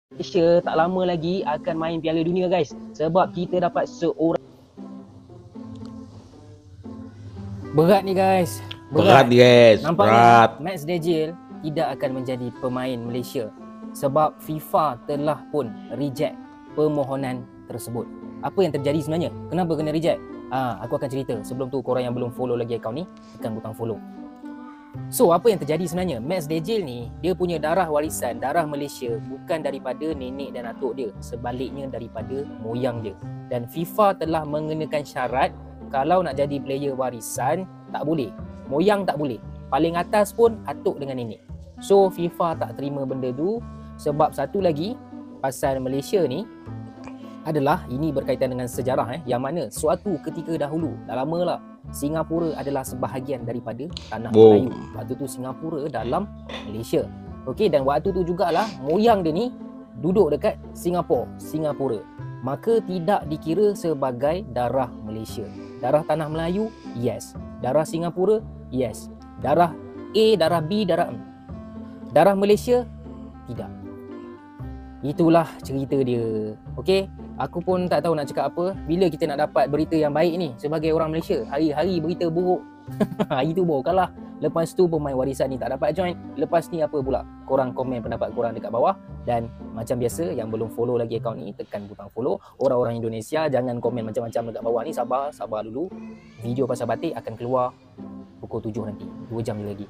Malaysia tak lama lagi akan main Piala Dunia guys. Sebab kita dapat seorang berat ni guys. Berat guys. Nampaknya Berat. Max Dejil tidak akan menjadi pemain Malaysia sebab FIFA telah pun reject permohonan tersebut. Apa yang terjadi sebenarnya? Kenapa kena reject? Aku akan cerita. Sebelum tu korang yang belum follow lagi akaun ni, tekan butang follow. So, apa yang terjadi sebenarnya? Max Dejil ni, dia punya darah warisan, darah Malaysia bukan daripada nenek dan atuk dia, sebaliknya daripada moyang dia. Dan FIFA telah mengenakan syarat kalau nak jadi player warisan, tak boleh. Moyang tak boleh. Paling atas pun atuk dengan nenek. So, FIFA tak terima benda tu. Sebab satu lagi, pasal Malaysia ni adalah, ini berkaitan dengan sejarah yang mana suatu ketika dahulu, dah lama lah, Singapura adalah sebahagian daripada tanah Melayu. Waktu tu Singapura dalam Malaysia. Okey, dan waktu tu jugalah moyang dia ni duduk dekat Singapura. Maka tidak dikira sebagai darah Malaysia. Darah tanah Melayu, yes. Darah Singapura, yes. Darah A, darah B, darah M. Darah Malaysia, tidak. Itulah cerita dia. Okey, aku pun tak tahu nak cakap apa. Bila kita nak dapat berita yang baik ni sebagai orang Malaysia? Hari-hari berita buruk. Hari tu baru kalah. Lepas tu pemain warisan ni tak dapat join. Lepas ni apa pula? Korang komen pendapat korang dekat bawah. Dan macam biasa, yang belum follow lagi akaun ni, tekan butang follow. Orang-orang Indonesia jangan komen macam-macam dekat bawah ni. Sabar dulu. Video pasal batik akan keluar pukul 7 nanti, 2 jam lagi.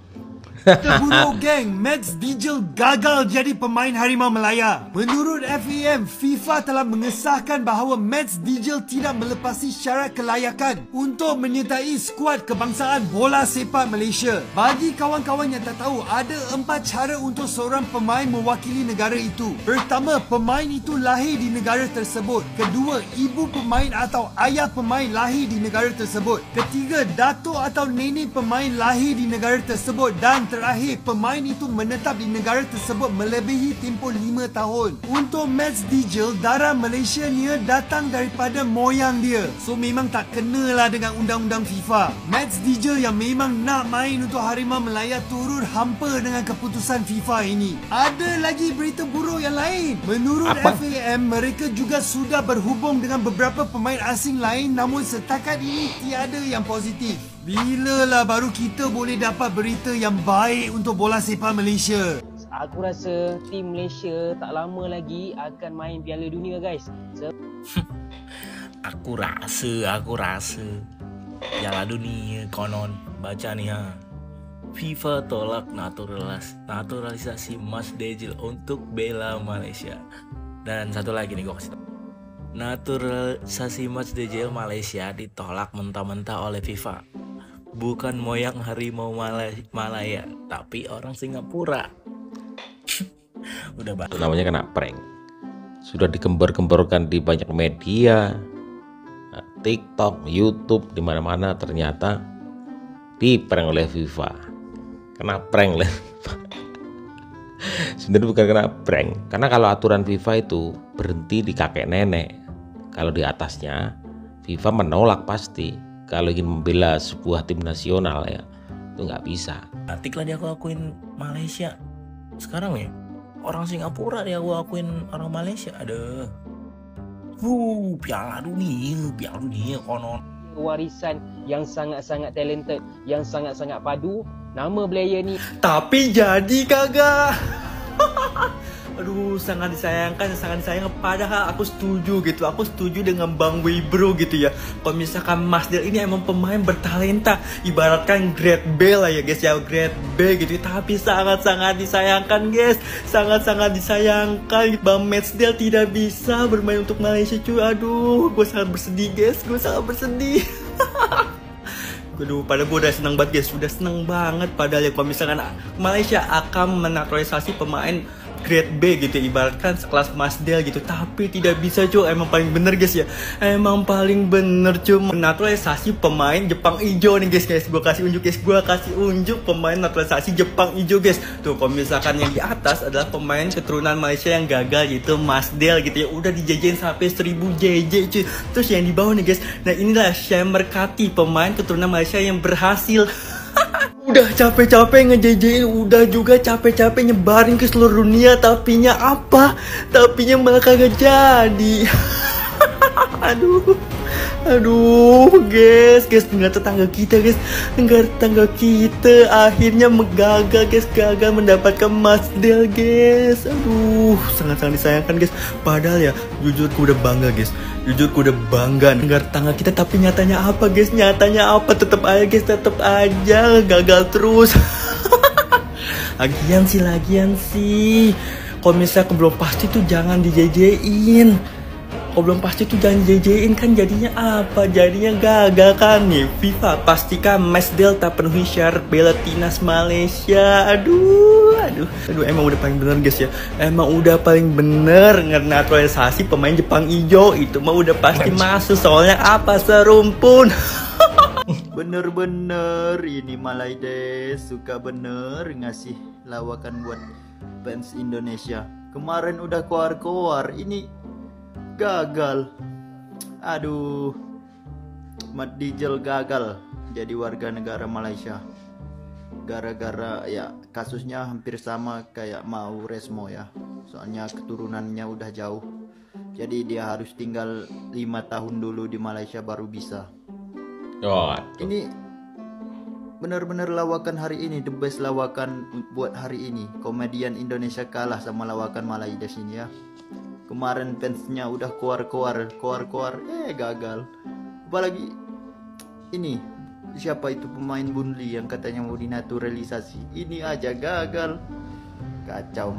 Terburu geng, Max Dejil gagal jadi pemain Harimau Melaya. Menurut FAM, FIFA telah mengesahkan bahawa Max Dejil tidak melepasi syarat kelayakan untuk menyertai skuad kebangsaan bola sepak Malaysia. Bagi kawan-kawan yang tak tahu, ada 4 cara untuk seorang pemain mewakili negara itu. Pertama, pemain itu lahir di negara tersebut. Kedua, ibu pemain atau ayah pemain lahir di negara tersebut. Ketiga, datuk atau nenek pemain lahir di negara tersebut. Dan terakhir, pemain itu menetap di negara tersebut melebihi tempoh 5 tahun. Untuk Max Dejil, darah Malaysia ni datang daripada moyang dia. So memang tak kenalah dengan undang-undang FIFA. Max Dejil yang memang nak main untuk Harimau Melaya turut hampa dengan keputusan FIFA ini. Ada lagi berita buruk yang lain. Menurut FAM, mereka juga sudah berhubung dengan beberapa pemain asing lain, namun setakat ini tiada yang positif. Bilalah baru kita boleh dapat berita yang baik untuk bola sepak Malaysia? Aku rasa tim Malaysia tak lama lagi akan main Piala Dunia guys. Aku rasa Piala Dunia konon baca ni FIFA tolak naturalisasi Max Dejil untuk bela Malaysia. Dan satu lagi nih gue kasih tau. Naturalisasi Max Dejil Malaysia ditolak mentah-mentah oleh FIFA. Bukan moyang Harimau Malaya, tapi orang Singapura. Udah bahas. Namanya kena prank. Sudah digembar-gemborkan di banyak media, TikTok, YouTube, di mana-mana ternyata di-prank oleh FIFA. Kena prank oleh FIFA. Sebenarnya bukan kena prank, karena kalau aturan FIFA itu berhenti di kakek nenek. Kalau di atasnya, FIFA menolak pasti. Kalau ingin membela sebuah tim nasional ya, itu nggak bisa. Atik lah dia aku akuin Malaysia. Sekarang ya, orang Singapura dia aku akuin orang Malaysia. Ada. Piala Dunia konon. Warisan yang sangat-sangat talented, yang sangat-sangat padu. Nama player ni tapi jadi kagak. Aduh, sangat disayangkan, sangat disayangkan. Padahal aku setuju gitu, aku setuju dengan Bang Wibro gitu ya. Kalau misalkan Max Dejil ini emang pemain bertalenta, ibaratkan grade B lah ya guys ya, grade B gitu. Tapi sangat-sangat disayangkan guys, sangat-sangat disayangkan Bang Max Dejil tidak bisa bermain untuk Malaysia cuy. Aduh, gue sangat bersedih guys, gue sangat bersedih. Aduh, padahal gue udah seneng banget guys, udah seneng banget. Padahal ya kalau misalkan Malaysia akan menaturalisasi pemain grade B gitu, ibaratkan sekelas Max Dejil gitu. Tapi tidak bisa cuy, emang paling bener guys ya, emang paling bener cuy menaturalisasi pemain Jepang hijau nih guys. Gue kasih unjuk guys, gue kasih unjuk pemain naturalisasi Jepang hijau guys. Tuh kalau misalkan yang di atas adalah pemain keturunan Malaysia yang gagal gitu, Max Dejil gitu ya, udah dijajain sampai 1000 JJ cuy. Terus yang di bawah nih guys, nah inilah Syam Merkati, pemain keturunan Malaysia yang berhasil Udah capek-capek ngejejein, udah juga capek-capek nyebarin ke seluruh dunia, tapinya apa? Tapinya malah kagak jadi. Aduh, guys, negara tetangga kita akhirnya gagal mendapatkan Masdel, guys. Aduh, sangat-sangat disayangkan, guys. Padahal ya, jujur ku udah bangga, guys. Negara tetangga kita, tapi nyatanya apa, guys? Tetap aja gagal terus. Lagian sih. Kalau misalnya belum pasti tuh jangan dijejein. Kan jadinya apa? Jadinya gagal kan nih. FIFA pastikan Masdel tak penuhi syarat bela timnas Malaysia. Aduh, emang udah paling bener, guys ya. Emang udah paling bener naturalisasi pemain Jepang ijo itu mah udah pasti masuk. Soalnya apa? Serumpun. Bener-bener ini Malaides suka bener ngasih lawakan buat fans Indonesia. Kemarin udah keluar, ini gagal. Aduh, Mat Dijel gagal jadi warga negara Malaysia gara-gara ya kasusnya hampir sama kayak Mau Resmo ya, soalnya keturunannya udah jauh, jadi dia harus tinggal 5 tahun dulu di Malaysia baru bisa. Ini benar-benar lawakan hari ini, the best lawakan buat hari ini. Komedian Indonesia kalah sama lawakan Malaides ini ya. Kemarin fansnya udah keluar, gagal. Apalagi ini siapa itu pemain Burnley yang katanya mau dinaturalisasi, ini aja gagal. Kacau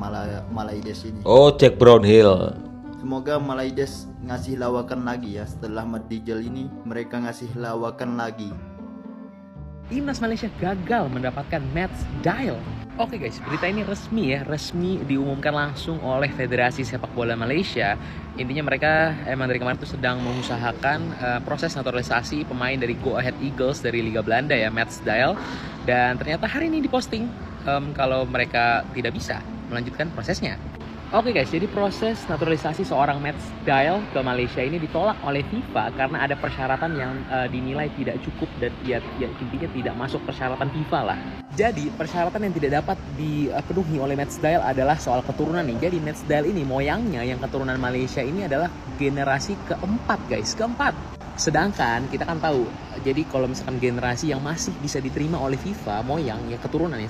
Malaides ini. Oh, Jack Brownhill. Semoga Malaides ngasih lawakan lagi ya, setelah Mat Dijel ini mereka ngasih lawakan lagi. Timnas Malaysia gagal mendapatkan match dial. Oke guys, berita ini resmi diumumkan langsung oleh Federasi Sepak Bola Malaysia. Intinya mereka emang dari kemarin tuh sedang mengusahakan proses naturalisasi pemain dari Go Ahead Eagles dari Liga Belanda ya, Matt Dial. Dan ternyata hari ini diposting kalau mereka tidak bisa melanjutkan prosesnya. Oke guys, jadi proses naturalisasi seorang Matt Dial ke Malaysia ini ditolak oleh FIFA karena ada persyaratan yang dinilai tidak cukup dan ya intinya tidak masuk persyaratan FIFA lah. Jadi persyaratan yang tidak dapat dipenuhi oleh Matt Dial adalah soal keturunan nih. Jadi Matt Dial ini moyangnya yang keturunan Malaysia ini adalah generasi keempat guys, keempat. Sedangkan kita kan tahu, jadi kalau misalkan generasi yang masih bisa diterima oleh FIFA, moyang, ya keturunan ya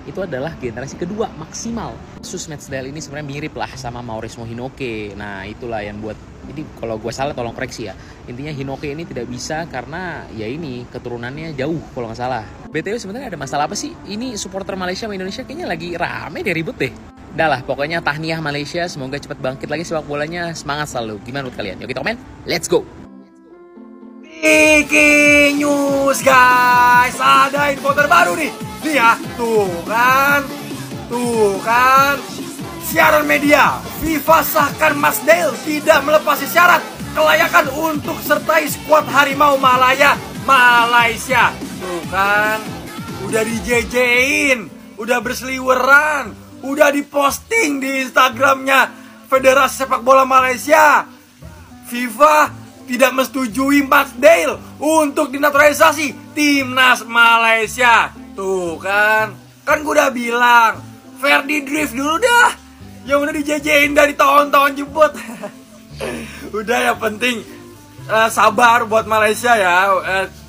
itu adalah generasi kedua maksimal. Kasus Matt Dial ini sebenarnya mirip lah sama Maurice Hinoke. Nah itulah yang buat, ini kalau gue salah tolong koreksi ya. Intinya Hinoke ini tidak bisa karena ya ini keturunannya jauh kalau nggak salah. BTW sebenarnya ada masalah apa sih? Ini supporter Malaysia sama Indonesia kayaknya lagi rame deh, ribut deh. Udah lah, pokoknya tahniah Malaysia, semoga cepat bangkit lagi sepak bolanya, semangat selalu. Gimana menurut kalian? Yuk kita komen, let's go! Breaking news guys, ada info terbaru nih. Nih ya, tuh kan. Siaran media, FIFA sahkan Masdel tidak melepasi syarat kelayakan untuk sertai skuad Harimau Malaysia. Tuh kan, udah dijejein, udah berseliweran, udah diposting di Instagramnya Federasi Sepak Bola Malaysia. FIFA tidak menyetujui Masdel untuk dinaturalisasi timnas Malaysia. Tuh kan gue udah bilang Ferdi Drift dulu dah, yang udah dijejein dari tahun-tahun jebut. Udah, yang penting sabar buat Malaysia ya.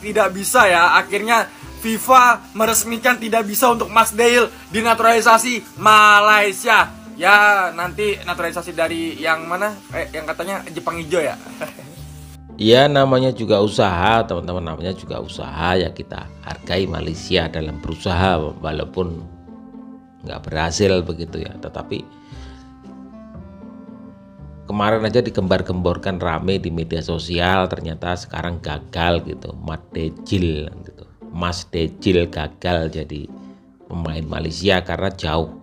Tidak bisa ya, akhirnya FIFA meresmikan tidak bisa untuk Masdel dinaturalisasi Malaysia. Ya nanti naturalisasi dari yang mana? Yang katanya Jepang hijau ya. Ya namanya juga usaha teman-teman, namanya juga usaha ya, kita hargai Malaysia dalam berusaha walaupun nggak berhasil begitu ya. Tetapi kemarin aja digembar-gemborkan rame di media sosial, ternyata sekarang gagal gitu. Mas Dejil gagal jadi pemain Malaysia karena jauh,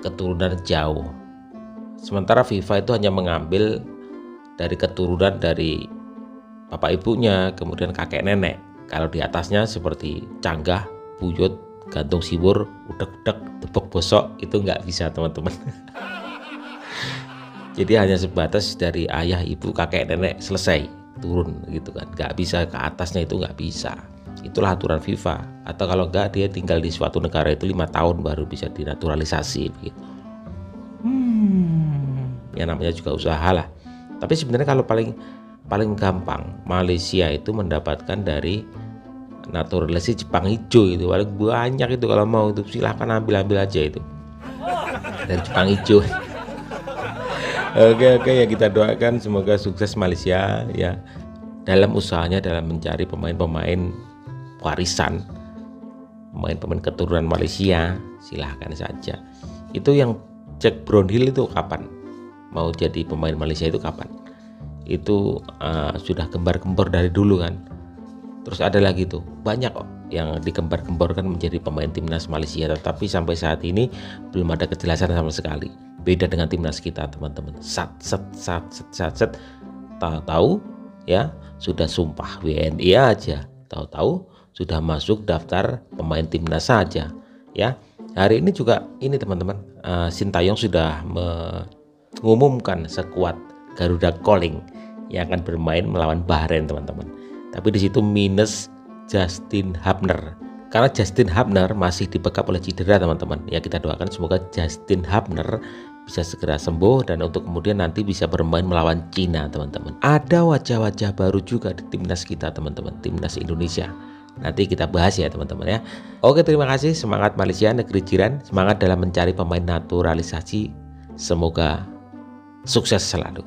keturunan jauh. Sementara FIFA itu hanya mengambil dari keturunan dari bapak ibunya, kemudian kakek nenek. Kalau di atasnya seperti canggah, buyut, gantung siwur, udek-udek, tepuk bosok, itu nggak bisa teman-teman. Jadi hanya sebatas dari ayah, ibu, kakek, nenek, selesai, turun gitu kan. Nggak bisa ke atasnya, itu nggak bisa. Itulah aturan FIFA. Atau kalau enggak dia tinggal di suatu negara itu 5 tahun baru bisa dinaturalisasi begitu. Ya namanya juga usaha lah. Tapi sebenarnya kalau paling gampang Malaysia itu mendapatkan dari naturalisasi Jepang hijau itu paling banyak itu. Kalau mau itu silahkan ambil aja itu dari Jepang hijau. Oke ya, kita doakan semoga sukses Malaysia ya dalam usahanya dalam mencari pemain-pemain warisan, pemain-pemain keturunan Malaysia. Silahkan saja. Itu yang Jack Brownhill itu kapan mau jadi pemain Malaysia itu kapan? Itu sudah gembar-gembor dari dulu kan. Terus ada lagi tuh banyak kok yang digembar-gemborkan menjadi pemain timnas Malaysia, tetapi sampai saat ini belum ada kejelasan sama sekali. Beda dengan timnas kita teman-teman. Tahu-tahu ya sudah sumpah WNI aja, tahu-tahu sudah masuk daftar pemain timnas saja ya. Hari ini juga ini teman-teman, Sintayong sudah mengumumkan skuad Garuda Calling yang akan bermain melawan Bahrain teman-teman. Tapi di situ minus Justin Hubner. Karena Justin Hubner masih dibekap oleh cedera teman-teman. Ya kita doakan semoga Justin Hubner bisa segera sembuh dan untuk kemudian nanti bisa bermain melawan Cina teman-teman. Ada wajah-wajah baru juga di timnas kita teman-teman, timnas Indonesia. Nanti kita bahas ya teman-teman ya. Oke, terima kasih. Semangat Malaysia negeri jiran. Semangat dalam mencari pemain naturalisasi. Semoga sukses selalu.